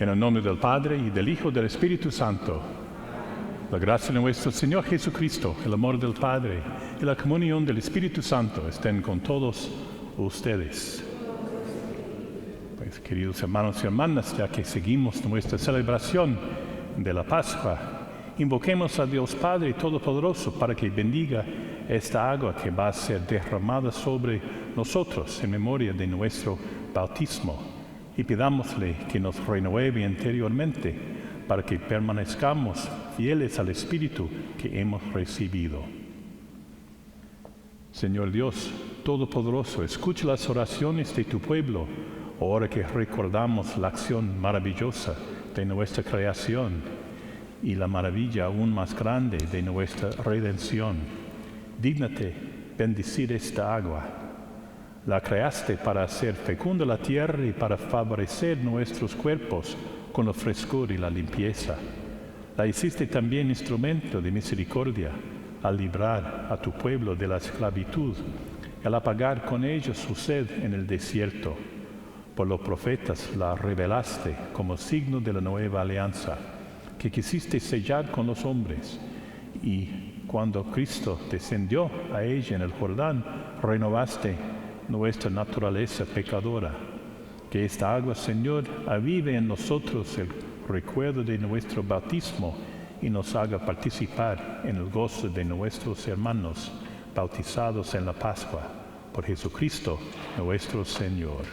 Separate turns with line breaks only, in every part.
En el nombre del Padre, y del Hijo, y del Espíritu Santo. La gracia de nuestro Señor Jesucristo, el amor del Padre y la comunión del Espíritu Santo estén con todos ustedes. Pues, queridos hermanos y hermanas, ya que seguimos nuestra celebración de la Pascua, invoquemos a Dios Padre Todopoderoso para que bendiga esta agua que va a ser derramada sobre nosotros en memoria de nuestro bautismo, y pidámosle que nos renueve interiormente para que permanezcamos fieles al Espíritu que hemos recibido. Señor Dios Todopoderoso, escucha las oraciones de tu pueblo, ahora que recordamos la acción maravillosa de nuestra creación y la maravilla aún más grande de nuestra redención. Dígnate bendecir esta agua. La creaste para hacer fecunda la tierra y para favorecer nuestros cuerpos con la frescura y la limpieza. La hiciste también instrumento de misericordia al librar a tu pueblo de la esclavitud y al apagar con ellos su sed en el desierto. Por los profetas la revelaste como signo de la nueva alianza que quisiste sellar con los hombres, y cuando Cristo descendió a ella en el Jordán, renovaste nuestra naturaleza pecadora. Que esta agua, Señor, avive en nosotros el recuerdo de nuestro bautismo y nos haga participar en el gozo de nuestros hermanos bautizados en la Pascua. Por Jesucristo nuestro Señor.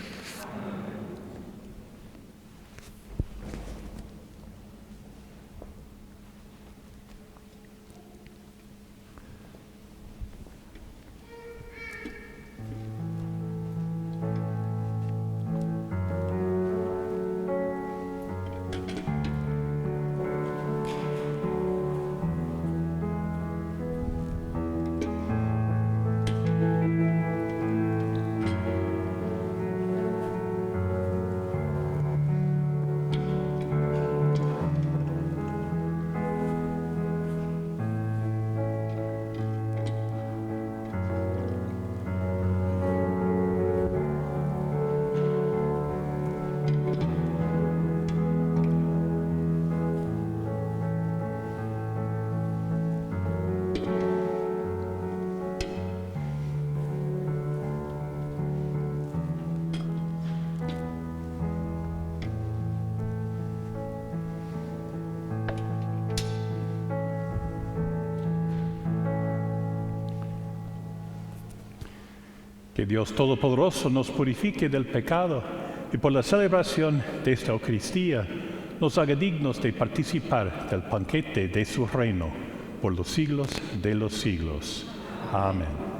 Que Dios Todopoderoso nos purifique del pecado y por la celebración de esta Eucaristía nos haga dignos de participar del banquete de su reino por los siglos de los siglos. Amén.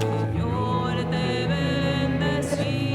Señor, te bendecimos.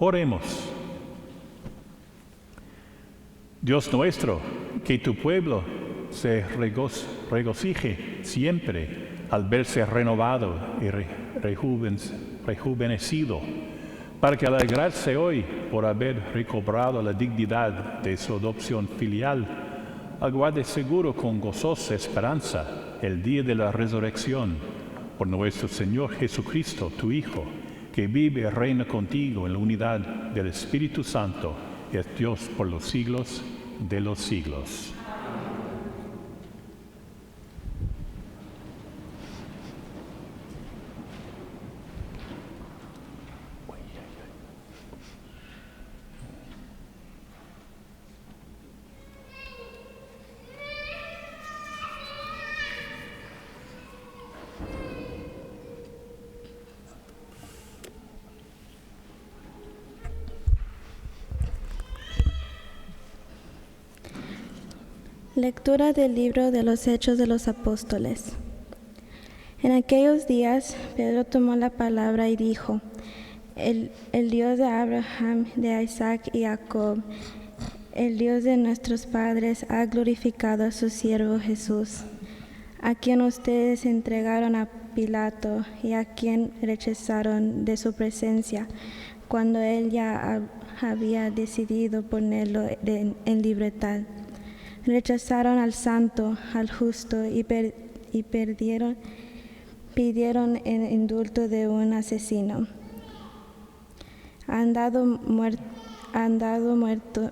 Oremos. Dios nuestro, que tu pueblo se regocije siempre al verse renovado y rejuvenecido, para que al alegrarse hoy por haber recobrado la dignidad de su adopción filial, aguarde seguro con gozosa esperanza el día de la resurrección, por nuestro Señor Jesucristo, tu Hijo, que vive y reina contigo en la unidad del Espíritu Santo, y es Dios por los siglos de los siglos.
Lectura del libro de los Hechos de los Apóstoles. En aquellos días, Pedro tomó la palabra y dijo: el Dios de Abraham, de Isaac y Jacob, el Dios de nuestros padres, ha glorificado a su siervo Jesús, a quien ustedes entregaron a Pilato y a quien rechazaron de su presencia, cuando él ya había decidido ponerlo en libertad. Rechazaron al santo, al justo, y pidieron el indulto de un asesino. Han dado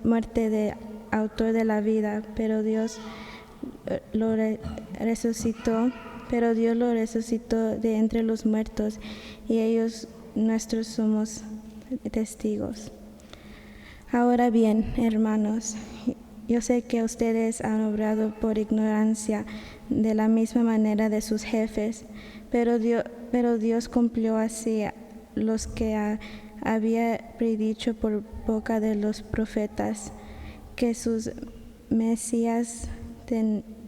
muerte de autor de la vida, pero Dios lo resucitó de entre los muertos, y ellos nuestros somos testigos. Ahora bien, hermanos, yo sé que ustedes han obrado por ignorancia de la misma manera de sus jefes, pero Dios cumplió así los que había predicho por boca de los profetas, que sus Mesías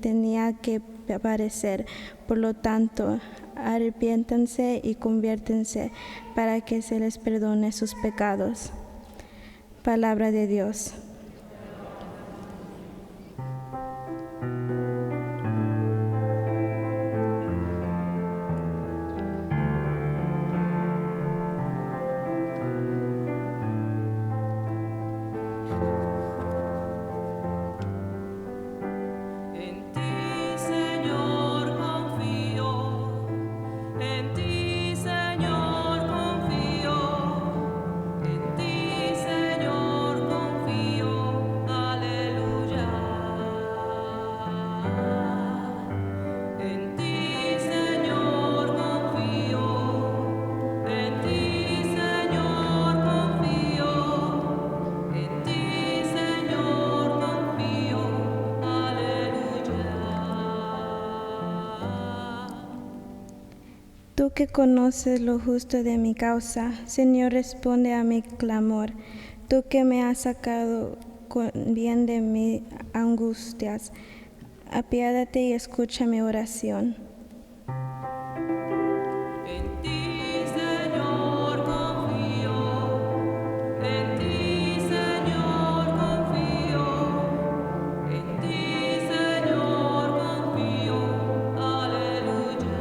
tenía que aparecer. Por lo tanto, arrepiéntanse y conviértense para que se les perdone sus pecados. Palabra de Dios. Tú que conoces lo justo de mi causa, Señor, responde a mi clamor. Tú que me has sacado con bien de mis angustias, apiádate y escucha mi oración.
En ti, Señor, confío. En ti, Señor, confío. En ti, Señor, confío. Aleluya.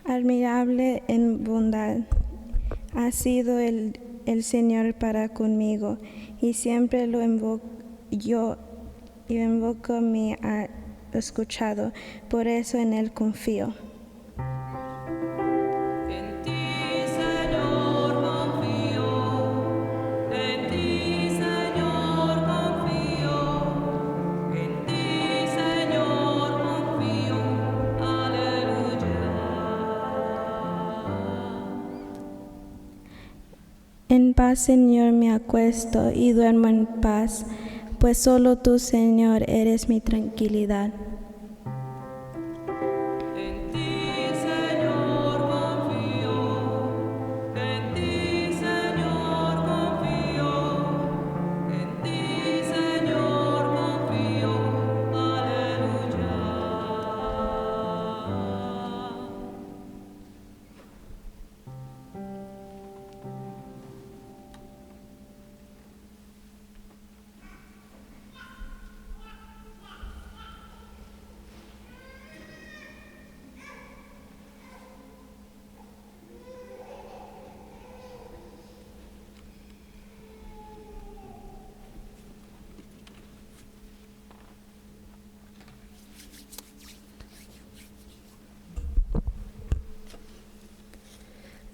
Admirable en bondad ha sido el Señor para conmigo, y siempre lo invoco, me ha escuchado, por eso en Él confío.
En ti, Señor, confío. En ti, Señor, confío. En ti, Señor, confío. Aleluya.
En paz, Señor, me acuesto y duermo en paz, pues solo tú, Señor, eres mi tranquilidad.
En ti, Señor, confío. En ti, Señor, confío. En ti, Señor, confío. Aleluya.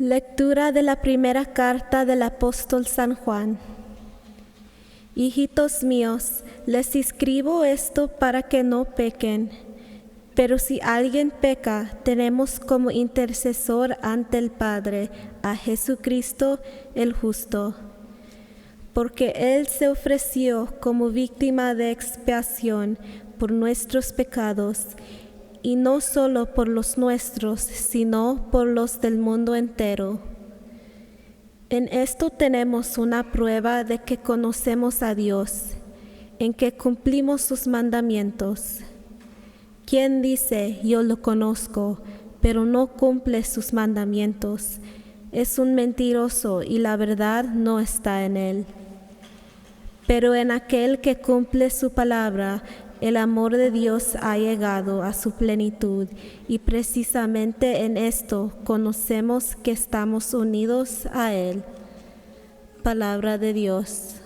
Lectura de la primera carta del apóstol San Juan. Hijitos míos, les escribo esto para que no pequen. Pero si alguien peca, tenemos como intercesor ante el Padre a Jesucristo el justo. Porque Él se ofreció como víctima de expiación por nuestros pecados, y no solo por los nuestros, sino por los del mundo entero. En esto tenemos una prueba de que conocemos a Dios, en que cumplimos sus mandamientos. Quien dice, yo lo conozco, pero no cumple sus mandamientos, es un mentiroso y la verdad no está en él. Pero en aquel que cumple su palabra, el amor de Dios ha llegado a su plenitud, y precisamente en esto conocemos que estamos unidos a Él. Palabra de Dios.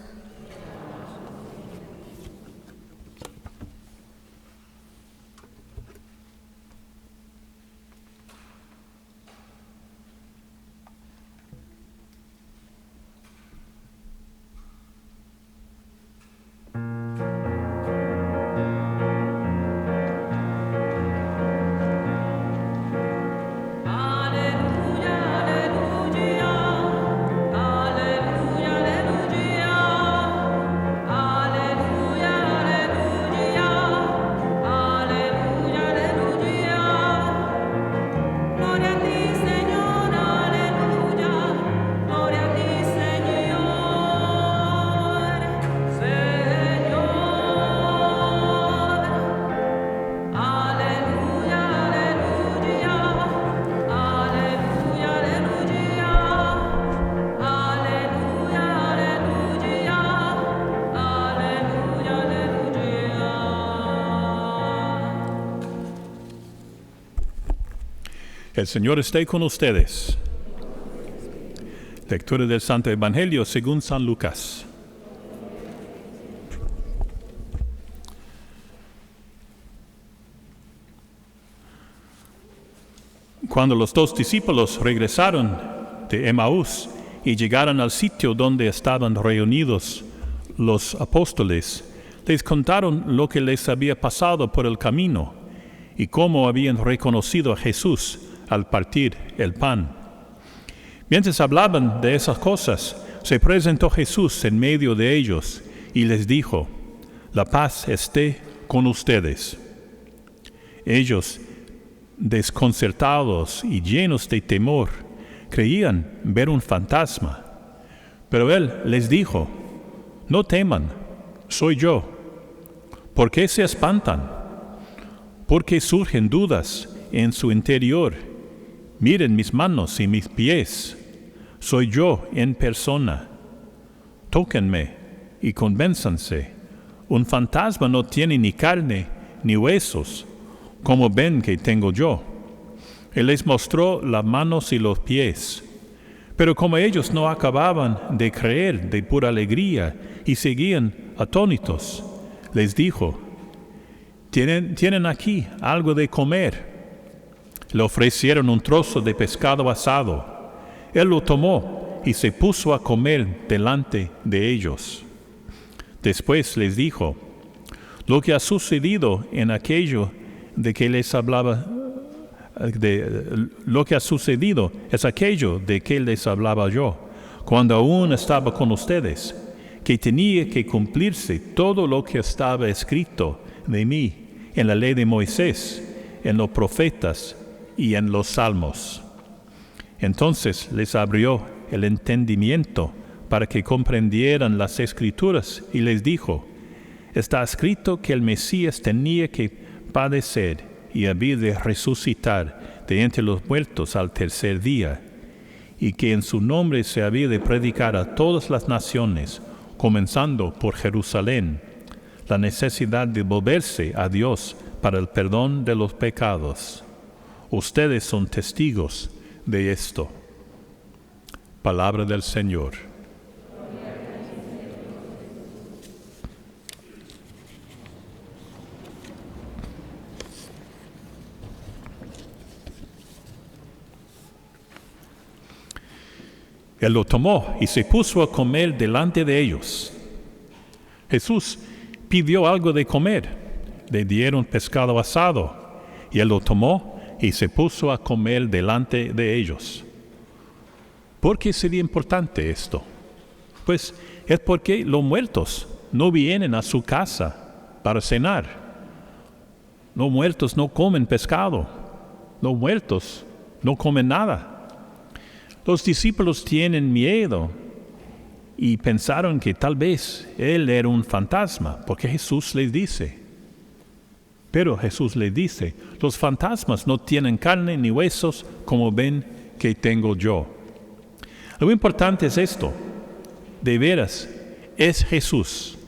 El Señor esté con ustedes. Lectura del Santo Evangelio según San Lucas. Cuando los dos discípulos regresaron de Emaús y llegaron al sitio donde estaban reunidos los apóstoles, les contaron lo que les había pasado por el camino y cómo habían reconocido a Jesús al partir el pan. Mientras hablaban de esas cosas, se presentó Jesús en medio de ellos y les dijo: la paz esté con ustedes. Ellos, desconcertados y llenos de temor, creían ver un fantasma. Pero él les dijo: no teman, soy yo. ¿Por qué se espantan? ¿Por qué surgen dudas en su interior? Miren mis manos y mis pies. Soy yo en persona. Tóquenme y convénzanse. Un fantasma no tiene ni carne ni huesos, como ven que tengo yo. Él les mostró las manos y los pies. Pero como ellos no acababan de creer de pura alegría y seguían atónitos, les dijo: ¿Tienen aquí algo de comer? Le ofrecieron un trozo de pescado asado. Él lo tomó y se puso a comer delante de ellos. Después les dijo: lo que ha sucedido en aquello de que les hablaba, lo que ha sucedido es aquello de que les hablaba yo, cuando aún estaba con ustedes, que tenía que cumplirse todo lo que estaba escrito de mí en la ley de Moisés, en los profetas y en los salmos. Entonces les abrió el entendimiento para que comprendieran las Escrituras y les dijo: está escrito que el Mesías tenía que padecer y había de resucitar de entre los muertos al tercer día, y que en su nombre se había de predicar a todas las naciones, comenzando por Jerusalén, la necesidad de volverse a Dios para el perdón de los pecados. Ustedes son testigos de esto. Palabra del Señor. Él lo tomó y se puso a comer delante de ellos. Jesús pidió algo de comer. Le dieron pescado asado y Él lo tomó y se puso a comer delante de ellos. ¿Por qué sería importante esto? Pues es porque los muertos no vienen a su casa para cenar. Los muertos no comen pescado. Los muertos no comen nada. Los discípulos tienen miedo y pensaron que tal vez Él era un fantasma, porque Jesús les dice. Pero Jesús les dice, los fantasmas no tienen carne ni huesos como ven que tengo yo. Lo importante es esto, de veras, es Jesús.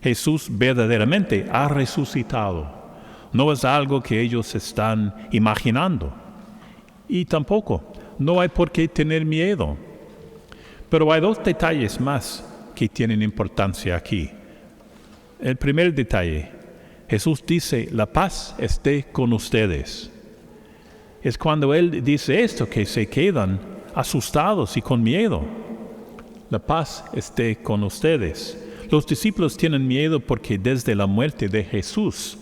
Jesús verdaderamente ha resucitado. No es algo que ellos están imaginando. Y tampoco, no hay por qué tener miedo. Pero hay dos detalles más que tienen importancia aquí. El primer detalle, Jesús dice, la paz esté con ustedes. Es cuando Él dice esto que se quedan asustados y con miedo. La paz esté con ustedes. Los discípulos tienen miedo porque desde la muerte de Jesús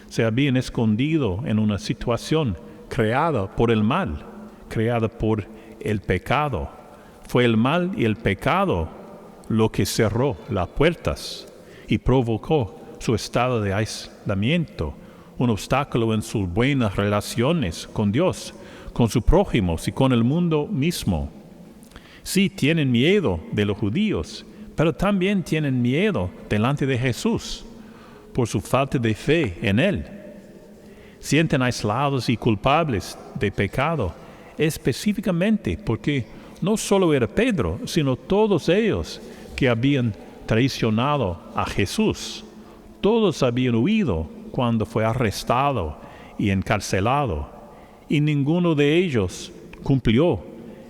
se habían escondido en una situación creada por el mal, creada por el pecado. Fue el mal y el pecado lo que cerró las puertas y provocó su estado de aislamiento, un obstáculo en sus buenas relaciones con Dios, con sus prójimos y con el mundo mismo. Sí, tienen miedo de los judíos, pero también tienen miedo delante de Jesús por su falta de fe en Él. Sienten aislados y culpables de pecado, específicamente porque no solo era Pedro, sino todos ellos que habían traicionado a Jesús. Todos habían huido cuando fue arrestado y encarcelado, y ninguno de ellos cumplió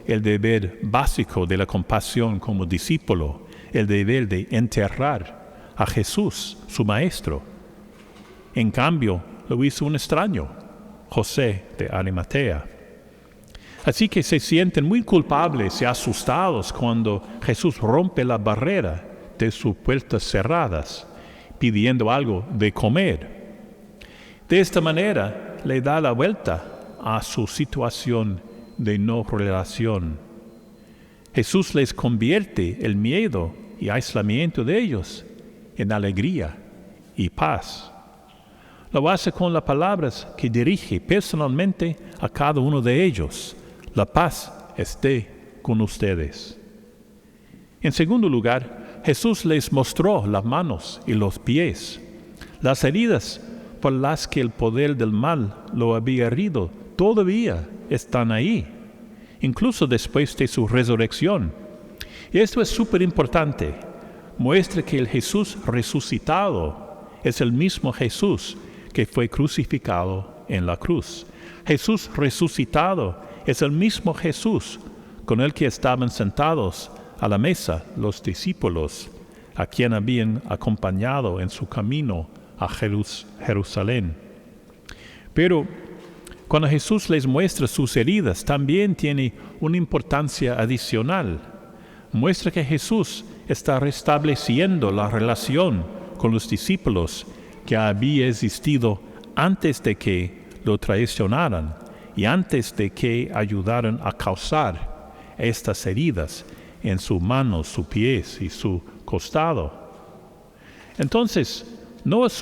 el deber básico de la compasión como discípulo, el deber de enterrar a Jesús, su maestro. En cambio, lo hizo un extraño, José de Arimatea. Así que se sienten muy culpables y asustados cuando Jesús rompe la barrera de sus puertas cerradas, pidiendo algo de comer. De esta manera le da la vuelta a su situación de no relación. Jesús les convierte el miedo y aislamiento de ellos en alegría y paz. Lo hace con las palabras que dirige personalmente a cada uno de ellos. La paz esté con ustedes. En segundo lugar, Jesús les mostró las manos y los pies. Las heridas por las que el poder del mal lo había herido todavía están ahí, incluso después de su resurrección. Y esto es súper importante. Muestra que el Jesús resucitado es el mismo Jesús que fue crucificado en la cruz. Jesús resucitado es el mismo Jesús con el que estaban sentados a la mesa los discípulos, a quien habían acompañado en su camino a Jerusalén. Pero cuando Jesús les muestra sus heridas, también tiene una importancia adicional. Muestra que Jesús está restableciendo la relación con los discípulos que había existido antes de que lo traicionaran y antes de que ayudaran a causar estas heridas en sus manos, sus pies y su costado. Entonces, no es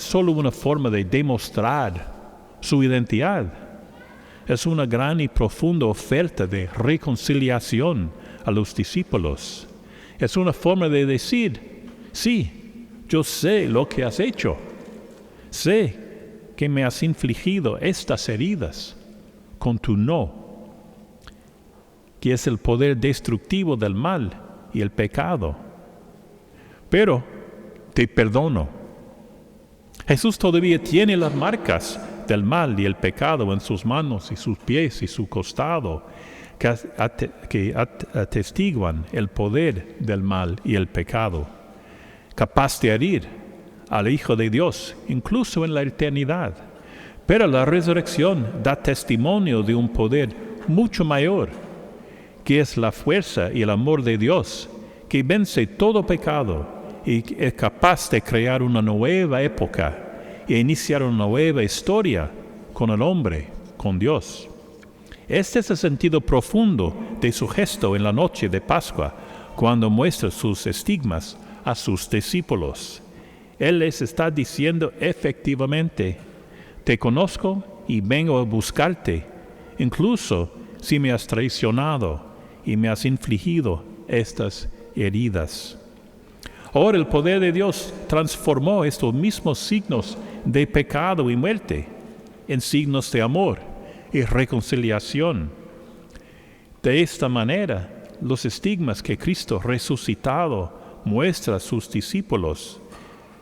solo una forma de demostrar su identidad, es una gran y profunda oferta de reconciliación a los discípulos. Es una forma de decir, sí, yo sé lo que has hecho, sé que me has infligido estas heridas con tu no, que es el poder destructivo del mal y el pecado. Pero te perdono. Jesús todavía tiene las marcas del mal y el pecado en sus manos y sus pies y su costado, que atestiguan el poder del mal y el pecado, capaz de herir al Hijo de Dios, incluso en la eternidad. Pero la resurrección da testimonio de un poder mucho mayor, que es la fuerza y el amor de Dios, que vence todo pecado y es capaz de crear una nueva época e iniciar una nueva historia con el hombre, con Dios. Este es el sentido profundo de su gesto en la noche de Pascua, cuando muestra sus estigmas a sus discípulos. Él les está diciendo efectivamente: te conozco y vengo a buscarte, incluso si me has traicionado y me has infligido estas heridas. Ahora el poder de Dios transformó estos mismos signos de pecado y muerte en signos de amor y reconciliación. De esta manera, los estigmas que Cristo resucitado muestra a sus discípulos,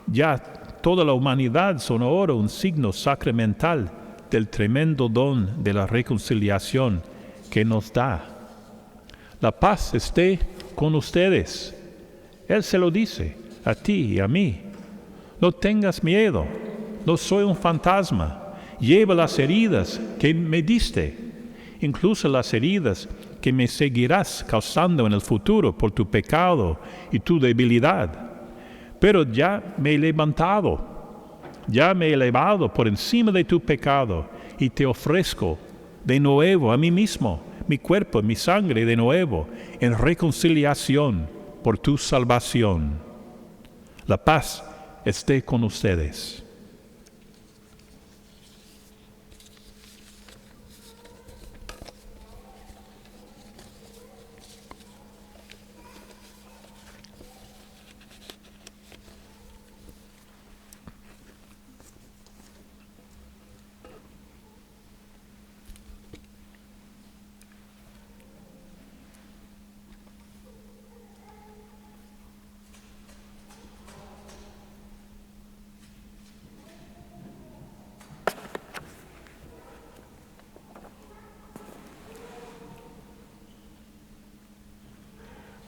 ya toda la humanidad son ahora un signo sacramental del tremendo don de la reconciliación que nos da. La paz esté con ustedes. Él se lo dice a ti y a mí. No tengas miedo, no soy un fantasma. Lleva las heridas que me diste, incluso las heridas que me seguirás causando en el futuro por tu pecado y tu debilidad. Pero ya me he levantado, ya me he elevado por encima de tu pecado y te ofrezco de nuevo a mí mismo, mi cuerpo, mi sangre de nuevo, en reconciliación por tu salvación. La paz esté con ustedes.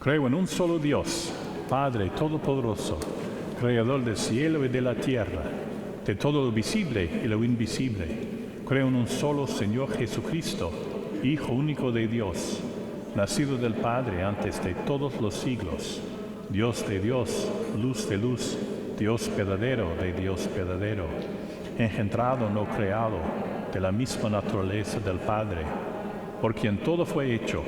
Creo en un solo Dios, Padre Todopoderoso, Creador del cielo y de la tierra, de todo lo visible y lo invisible. Creo en un solo Señor Jesucristo, Hijo único de Dios, nacido del Padre antes de todos los siglos, Dios de Dios, luz de luz, Dios verdadero de Dios verdadero, engendrado, no creado, de la misma naturaleza del Padre, por quien todo fue hecho,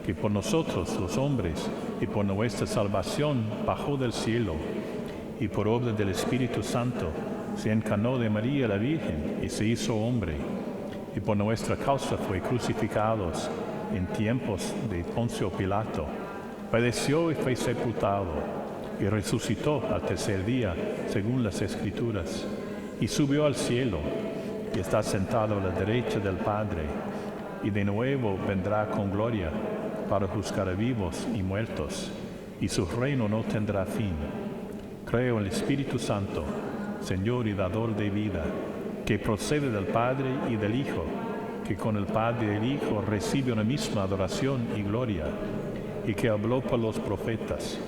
que por nosotros los hombres y por nuestra salvación bajó del cielo y por obra del Espíritu Santo se encarnó de María la Virgen y se hizo hombre, y por nuestra causa fue crucificado en tiempos de Poncio Pilato, padeció y fue sepultado y resucitó al tercer día según las Escrituras y subió al cielo y está sentado a la derecha del Padre y de nuevo vendrá con gloria para juzgar a vivos y muertos, y su reino no tendrá fin. Creo en el Espíritu Santo, Señor y dador de vida, que procede del Padre y del Hijo, que con el Padre y el Hijo recibe una misma adoración y gloria, y que habló por los profetas.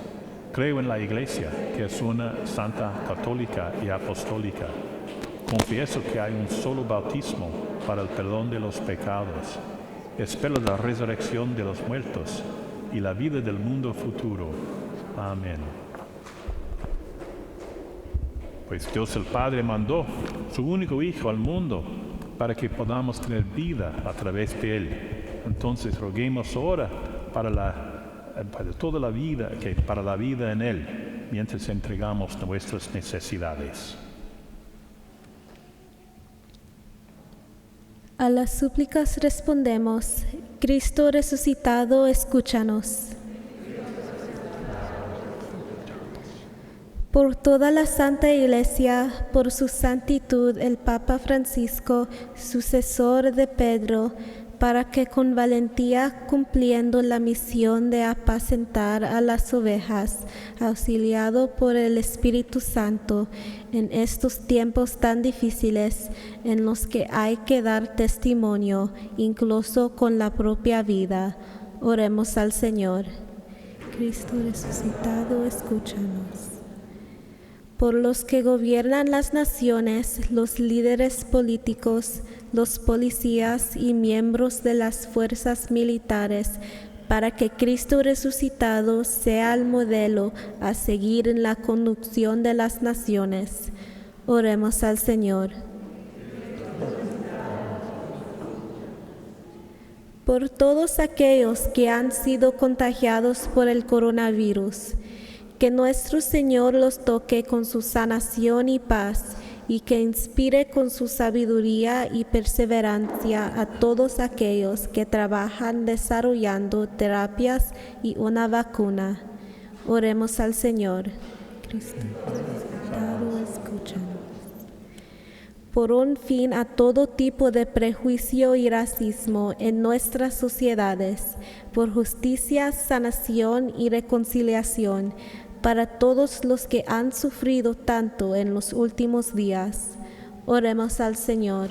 Creo en la Iglesia, que es una santa, católica y apostólica. Confieso que hay un solo bautismo para el perdón de los pecados. Espero la resurrección de los muertos y la vida del mundo futuro. Amén. Pues Dios el Padre mandó su único Hijo al mundo para que podamos tener vida a través de Él. Entonces roguemos ahora para toda la vida, para la vida en Él, mientras entregamos nuestras necesidades.
A las súplicas respondemos: Cristo resucitado, escúchanos. Por toda la Santa Iglesia, por su santitud el Papa Francisco, sucesor de Pedro, para que con valentía, cumpliendo la misión de apacentar a las ovejas, auxiliado por el Espíritu Santo, en estos tiempos tan difíciles en los que hay que dar testimonio, incluso con la propia vida, oremos al Señor. Cristo resucitado, escúchanos. Por los que gobiernan las naciones, los líderes políticos, los policías y miembros de las fuerzas militares, para que Cristo resucitado sea el modelo a seguir en la conducción de las naciones. Oremos al Señor. Por todos aquellos que han sido contagiados por el coronavirus, que nuestro Señor los toque con su sanación y paz, y que inspire con su sabiduría y perseverancia a todos aquellos que trabajan desarrollando terapias y una vacuna. Oremos al Señor. Cristo, escúchanos. Por un fin a todo tipo de prejuicio y racismo en nuestras sociedades, por justicia, sanación y reconciliación para todos los que han sufrido tanto en los últimos días. Oremos al Señor.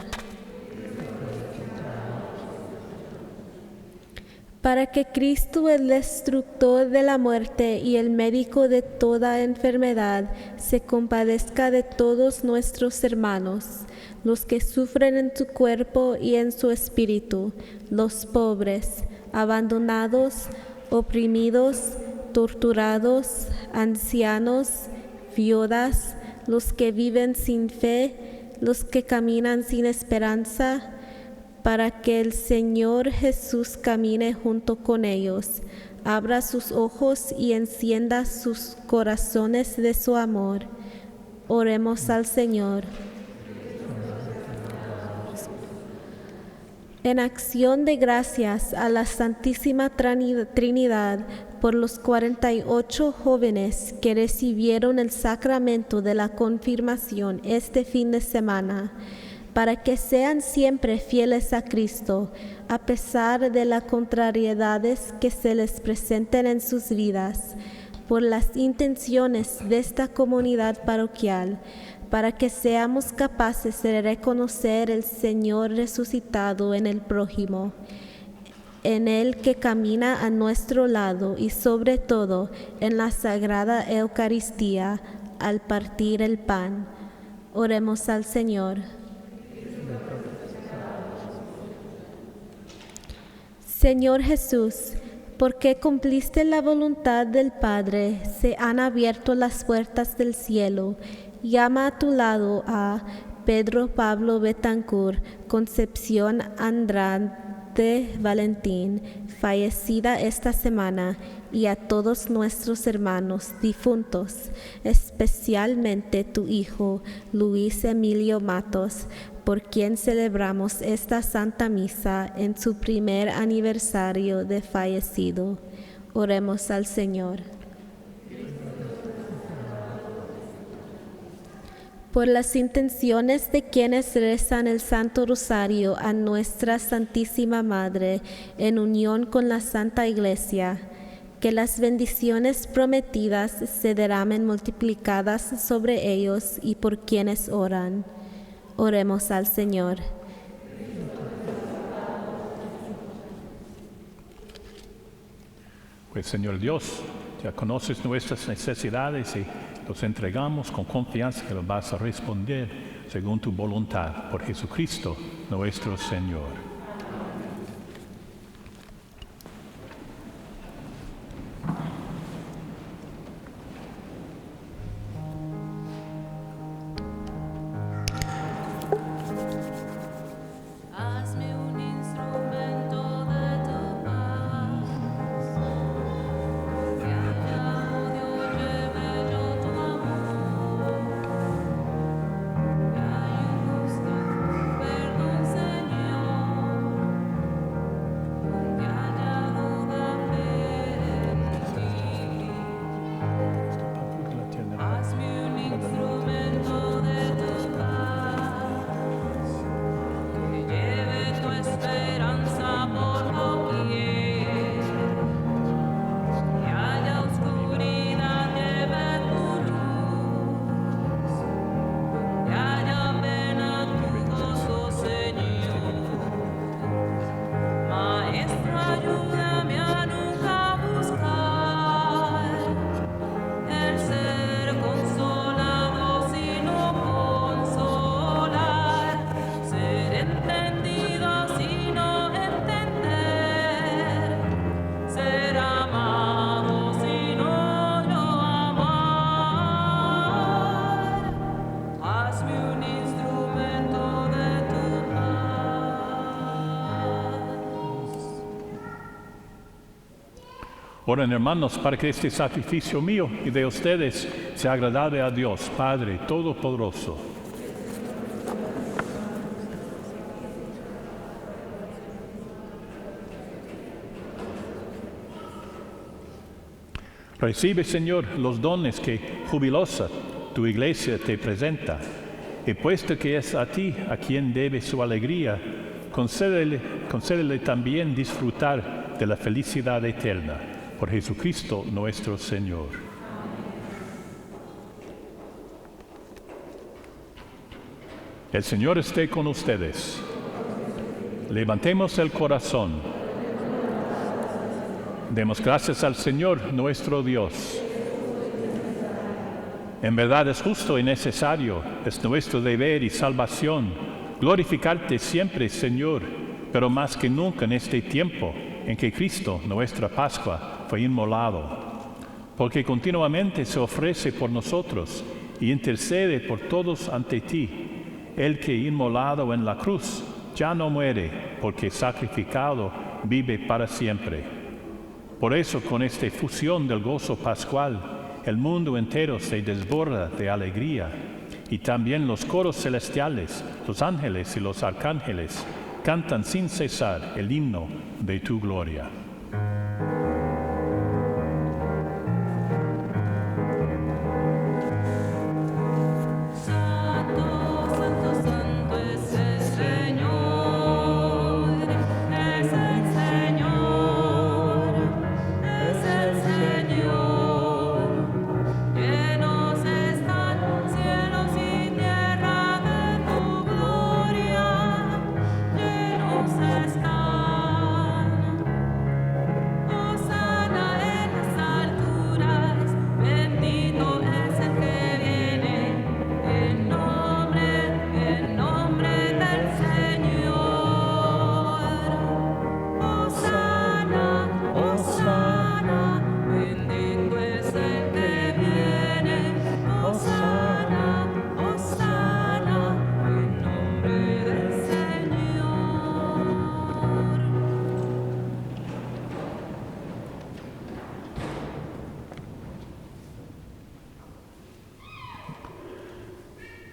Para que Cristo, el destructor de la muerte y el médico de toda enfermedad, se compadezca de todos nuestros hermanos, los que sufren en su cuerpo y en su espíritu, los pobres, abandonados, oprimidos, torturados, ancianos, viudas, los que viven sin fe, los que caminan sin esperanza, para que el Señor Jesús camine junto con ellos, abra sus ojos y encienda sus corazones de su amor. Oremos al Señor. En acción de gracias a la Santísima Trinidad por los 48 jóvenes que recibieron el sacramento de la confirmación este fin de semana, para que sean siempre fieles a Cristo, a pesar de las contrariedades que se les presenten en sus vidas, por las intenciones de esta comunidad parroquial, para que seamos capaces de reconocer el Señor resucitado en el prójimo, en el que camina a nuestro lado y sobre todo en la Sagrada Eucaristía al partir el pan. Oremos al Señor. Señor Jesús, porque cumpliste la voluntad del Padre, se han abierto las puertas del cielo. Llama a tu lado a Pedro Pablo Betancourt, Concepción Andrade Valentín, fallecida esta semana, y a todos nuestros hermanos difuntos, especialmente tu hijo Luis Emilio Matos, por quien celebramos esta Santa Misa en su primer aniversario de fallecido. Oremos al Señor. Por las intenciones de quienes rezan el Santo Rosario a nuestra Santísima Madre, en unión con la Santa Iglesia, que las bendiciones prometidas se derramen multiplicadas sobre ellos y por quienes oran. Oremos al Señor.
Pues Señor Dios, ya conoces nuestras necesidades y los entregamos con confianza que lo vas a responder según tu voluntad, por Jesucristo nuestro Señor.
Hazme un instrumento de tu paz, que allá odio lleve yo tu amor, que hay un justo perdón, Señor.
Oren, hermanos, para que este sacrificio mío y de ustedes sea agradable a Dios, Padre Todopoderoso. Recibe, Señor, los dones que jubilosa tu iglesia te presenta, y puesto que es a ti a quien debe su alegría, concédele también disfrutar de la felicidad eterna. Por Jesucristo nuestro Señor. El Señor esté con ustedes. Levantemos el corazón. Demos gracias al Señor nuestro Dios. En verdad es justo y necesario, es nuestro deber y salvación, glorificarte siempre, Señor, pero más que nunca en este tiempo en que Cristo, nuestra Pascua, fue inmolado, porque continuamente se ofrece por nosotros y intercede por todos ante ti, el que inmolado en la cruz ya no muere, porque sacrificado vive para siempre. Por eso, con esta efusión del gozo pascual, el mundo entero se desborda de alegría, y también los coros celestiales, los ángeles y los arcángeles, cantan sin cesar el himno de tu gloria.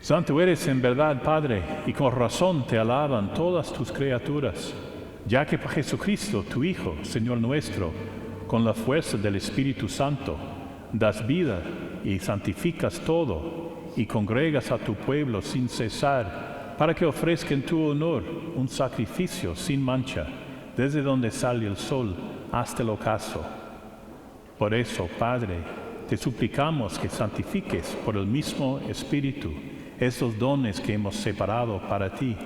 Santo eres en verdad, Padre, y con razón te alaban todas tus criaturas, ya que por Jesucristo, tu Hijo, Señor nuestro, con la fuerza del Espíritu Santo, das vida y santificas todo, y congregas a tu pueblo sin cesar, para que ofrezca en tu honor un sacrificio sin mancha, desde donde sale el sol hasta el ocaso. Por eso, Padre, te suplicamos que santifiques por el mismo Espíritu esos dones que hemos separado para ti,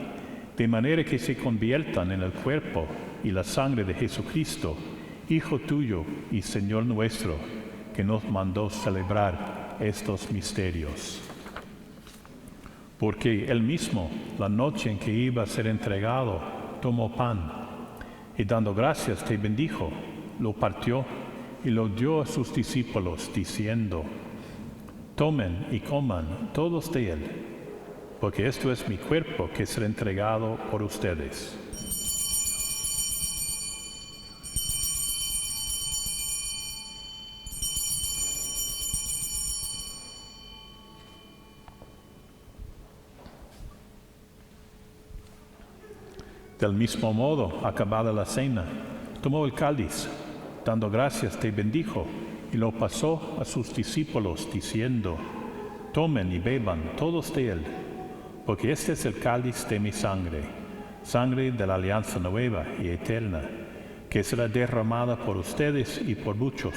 de manera que se conviertan en el cuerpo y la sangre de Jesucristo, Hijo tuyo y Señor nuestro, que nos mandó celebrar estos misterios. Porque Él mismo, la noche en que iba a ser entregado, tomó pan, y dando gracias te bendijo, lo partió y lo dio a sus discípulos, diciendo: tomen y coman todos de él, porque esto es mi cuerpo que será entregado por ustedes. Del mismo modo, acabada la cena, tomó el cáliz, dando gracias te bendijo, y lo pasó a sus discípulos, diciendo: tomen y beban todos de él, porque este es el cáliz de mi sangre, sangre de la alianza nueva y eterna, que será derramada por ustedes y por muchos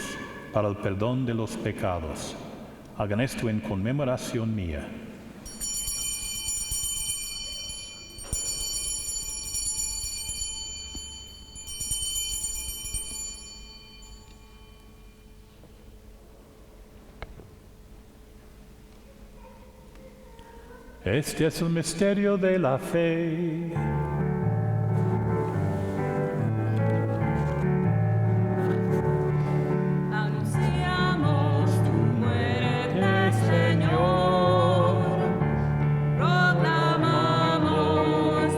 para el perdón de los pecados. Hagan esto en conmemoración mía. Este es el misterio de la fe.
Anunciamos tu muerte, Señor, proclamamos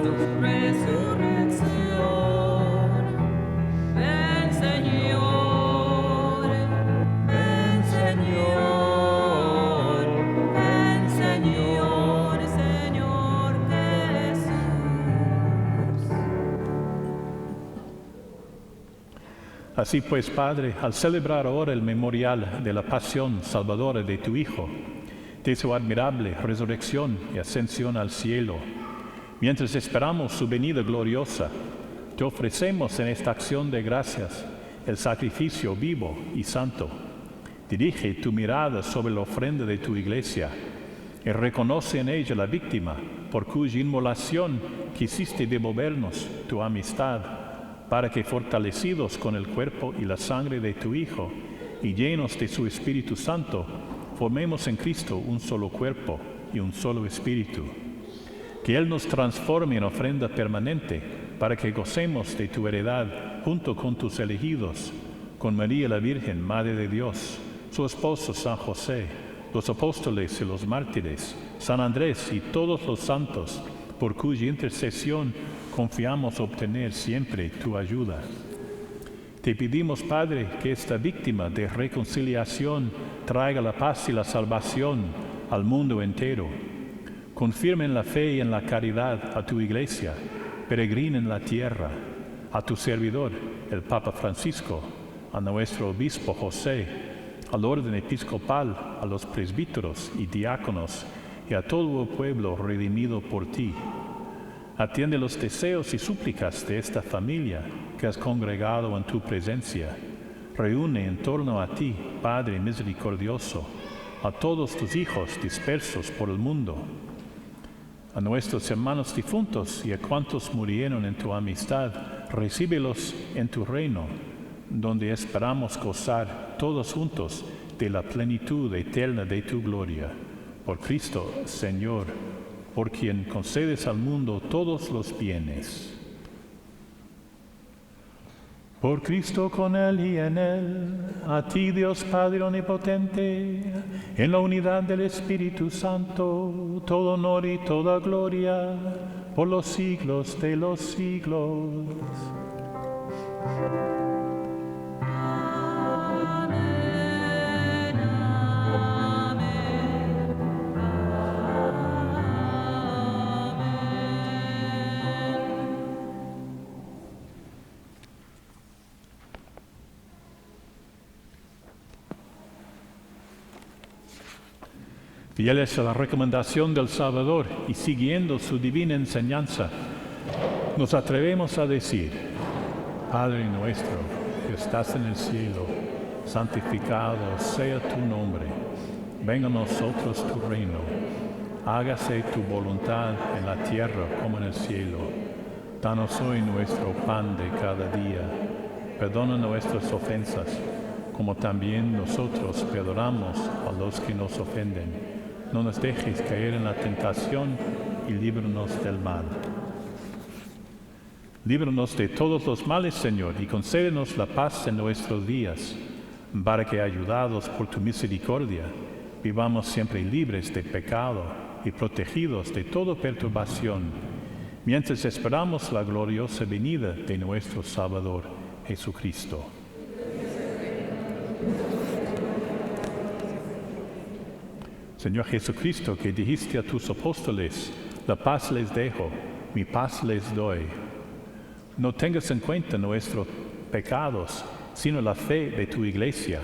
tu resurrección. Ven, Señor.
Así pues, Padre, al celebrar ahora el memorial de la pasión salvadora de tu Hijo, de su admirable resurrección y ascensión al cielo, mientras esperamos su venida gloriosa, te ofrecemos en esta acción de gracias el sacrificio vivo y santo. Dirige tu mirada sobre la ofrenda de tu iglesia y reconoce en ella la víctima por cuya inmolación quisiste devolvernos tu amistad, para que fortalecidos con el cuerpo y la sangre de tu Hijo y llenos de su Espíritu Santo, formemos en Cristo un solo cuerpo y un solo espíritu. Que Él nos transforme en ofrenda permanente para que gocemos de tu heredad junto con tus elegidos, con María la Virgen, Madre de Dios, su esposo San José, los apóstoles y los mártires, San Andrés y todos los santos, por cuya intercesión confiamos obtener siempre tu ayuda. Te pedimos, Padre, que esta víctima de reconciliación traiga la paz y la salvación al mundo entero. Confirma en la fe y en la caridad a tu iglesia, peregrina en la tierra, a tu servidor, el Papa Francisco, a nuestro obispo José, al orden episcopal, a los presbíteros y diáconos y a todo el pueblo redimido por ti. Atiende los deseos y súplicas de esta familia que has congregado en tu presencia. Reúne en torno a ti, Padre misericordioso, a todos tus hijos dispersos por el mundo, a nuestros hermanos difuntos y a cuantos murieron en tu amistad. Recíbelos en tu reino, donde esperamos gozar todos juntos de la plenitud eterna de tu gloria. Por Cristo, Señor, por quien concedes al mundo todos los bienes. Por Cristo, con Él y en Él, a ti, Dios Padre Omnipotente, en la unidad del Espíritu Santo, todo honor y toda gloria, por los siglos de los siglos. Fieles a la recomendación del Salvador y siguiendo su divina enseñanza, nos atrevemos a decir: Padre nuestro que estás en el cielo, santificado sea tu nombre. Venga a nosotros tu reino. Hágase tu voluntad en la tierra como en el cielo. Danos hoy nuestro pan de cada día. Perdona nuestras ofensas, como también nosotros perdonamos a los que nos ofenden. No nos dejes caer en la tentación y líbranos del mal. Líbranos de todos los males, Señor, y concédenos la paz en nuestros días, para que, ayudados por tu misericordia, vivamos siempre libres de pecado y protegidos de toda perturbación, mientras esperamos la gloriosa venida de nuestro Salvador, Jesucristo. Señor Jesucristo, que dijiste a tus apóstoles: la paz les dejo, mi paz les doy. No tengas en cuenta nuestros pecados, sino la fe de tu iglesia,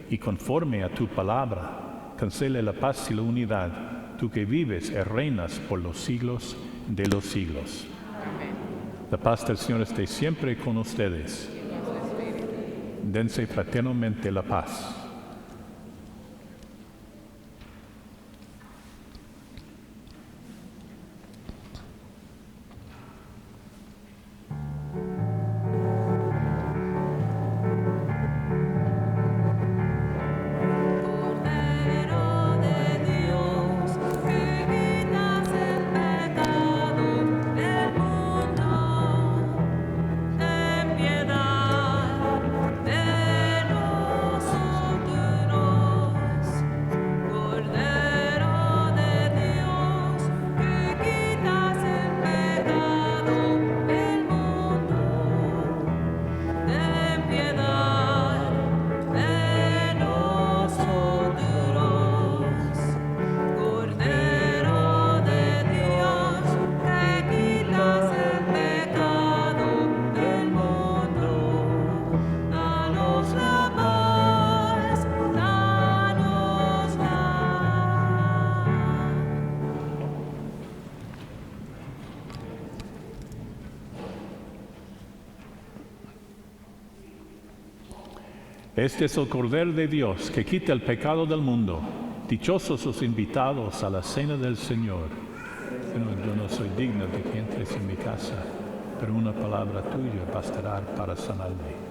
y conforme a tu palabra, concede la paz y la unidad, tú que vives y reinas por los siglos de los siglos. Amén. La paz del Señor esté siempre con ustedes. Dense fraternalmente la paz.
Ten piedad de nosotros.
Este es el Cordero de Dios que quita el pecado del mundo. Dichosos los invitados a la cena del Señor. Yo no soy digno de que entres en mi casa, pero una palabra tuya bastará para sanarme.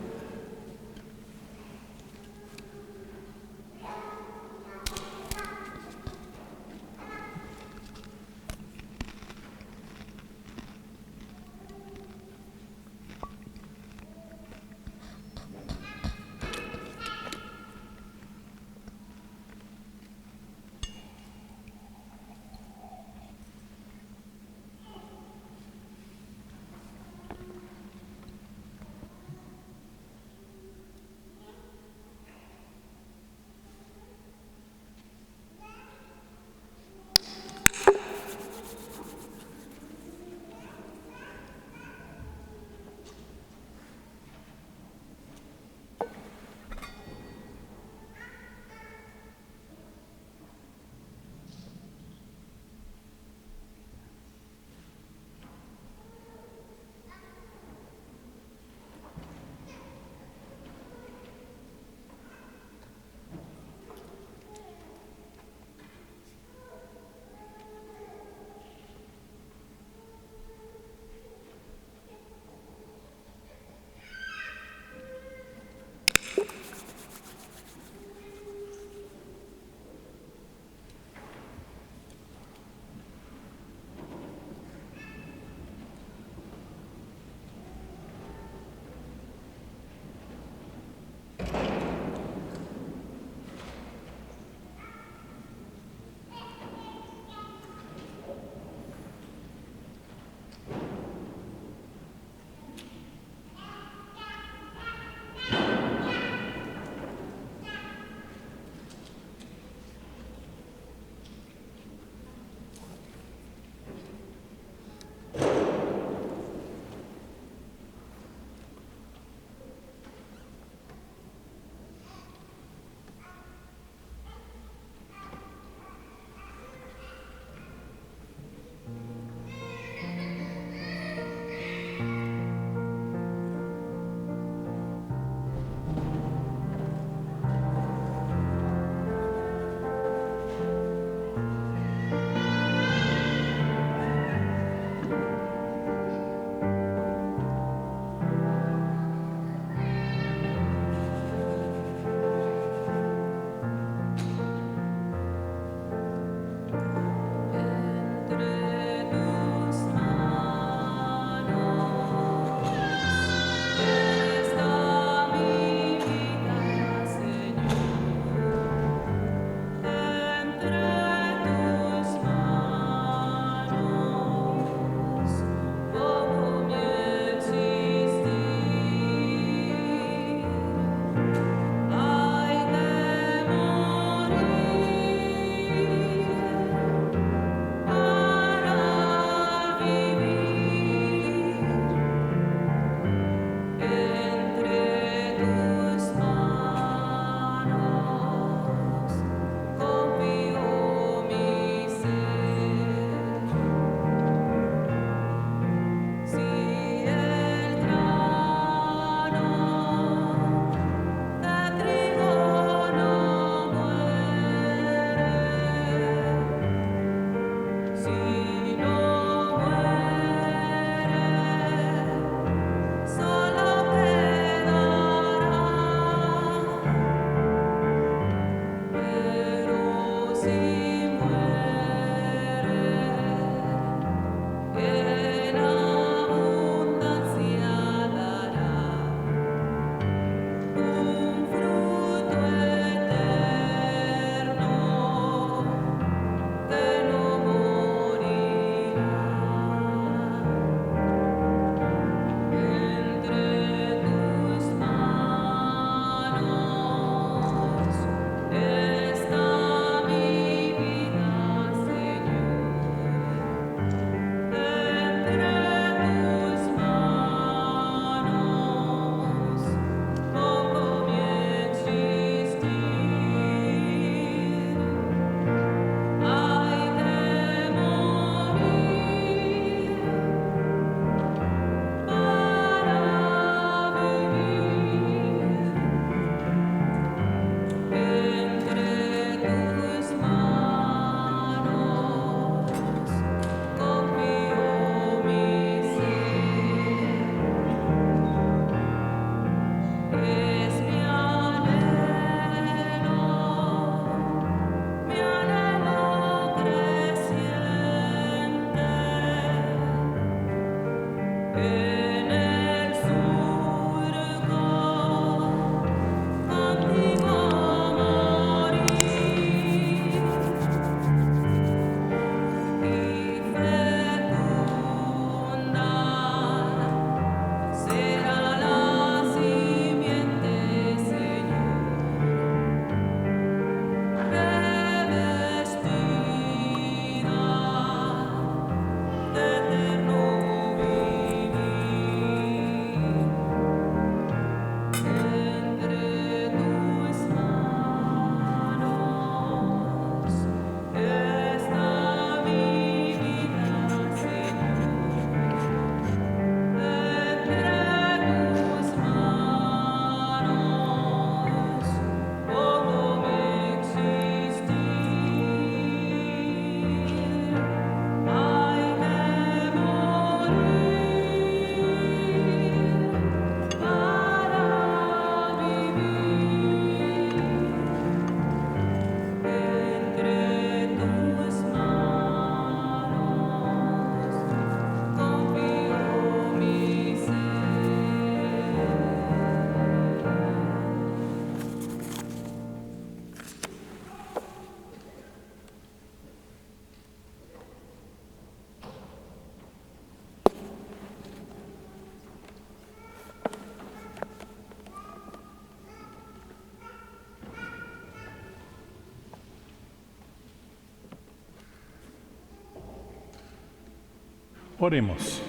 Oremos.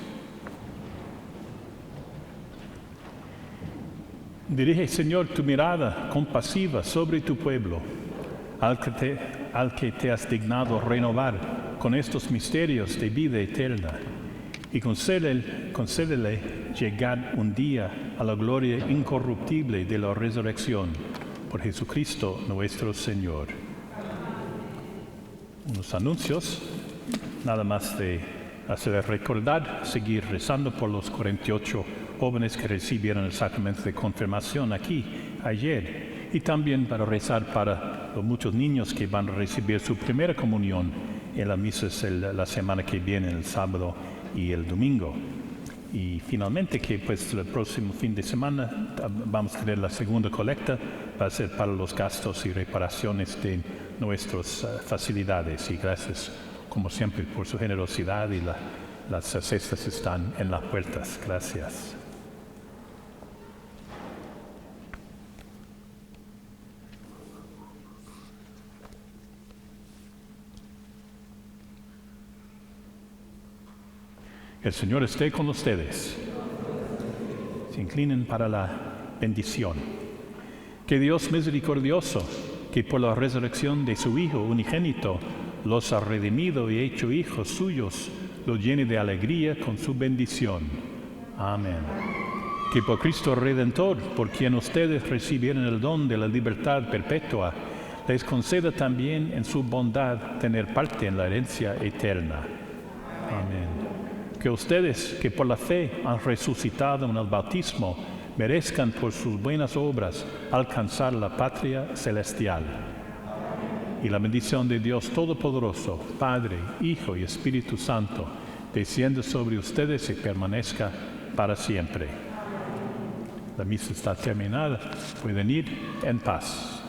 Dirige, Señor, tu mirada compasiva sobre tu pueblo, al que te has dignado renovar con estos misterios de vida eterna, y concédele llegar un día a la gloria incorruptible de la resurrección, por Jesucristo nuestro Señor. Unos anuncios, nada más de hacer recordar, seguir rezando por los 48 jóvenes que recibieron el sacramento de confirmación aquí ayer, y también para rezar para los muchos niños que van a recibir su primera comunión en la misa la semana que viene, el sábado y el domingo. Y finalmente que pues el próximo fin de semana vamos a tener la segunda colecta, va a ser para los gastos y reparaciones de nuestras facilidades. Y gracias como siempre por su generosidad, y las cestas están en las puertas. Gracias. El Señor esté con ustedes. Se inclinen para la bendición. Que Dios misericordioso, que por la resurrección de su Hijo unigénito los ha redimido y hecho hijos suyos, los llene de alegría con su bendición. Amén. Que por Cristo Redentor, por quien ustedes recibieron el don de la libertad perpetua, les conceda también en su bondad tener parte en la herencia eterna. Amén. Que ustedes, que por la fe han resucitado en el bautismo, merezcan por sus buenas obras alcanzar la patria celestial. Y la bendición de Dios Todopoderoso, Padre, Hijo y Espíritu Santo, descienda sobre ustedes y permanezca para siempre. La misa está terminada. Pueden ir en paz.